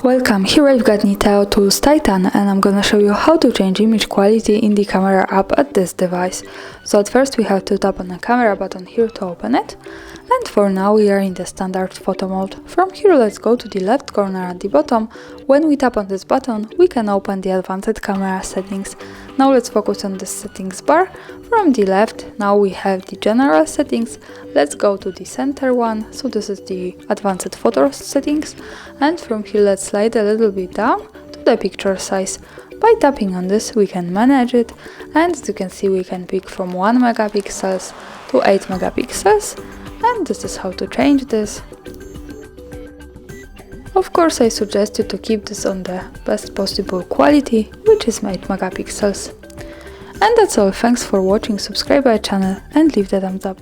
Welcome, here I've got Niteo Tools Titan and I'm gonna show you how to change image quality in the camera app at this device. So at first we have to tap on the camera button here to open it, and for now we are in the standard photo mode. From here let's go to the left corner at the bottom. When we tap on this button we can open the advanced camera settings. Now let's focus on the settings bar. From the left now we have the general settings. Let's go to the center one, so this is the advanced photo settings, and from here let's slide a little bit down to the picture size. By tapping on this we can manage it, and as you can see we can pick from 1 megapixels to 8 megapixels, and this is how to change this. Of course I suggest you to keep this on the best possible quality, which is 8 megapixels. And that's all, thanks for watching, subscribe my channel and leave the thumbs up.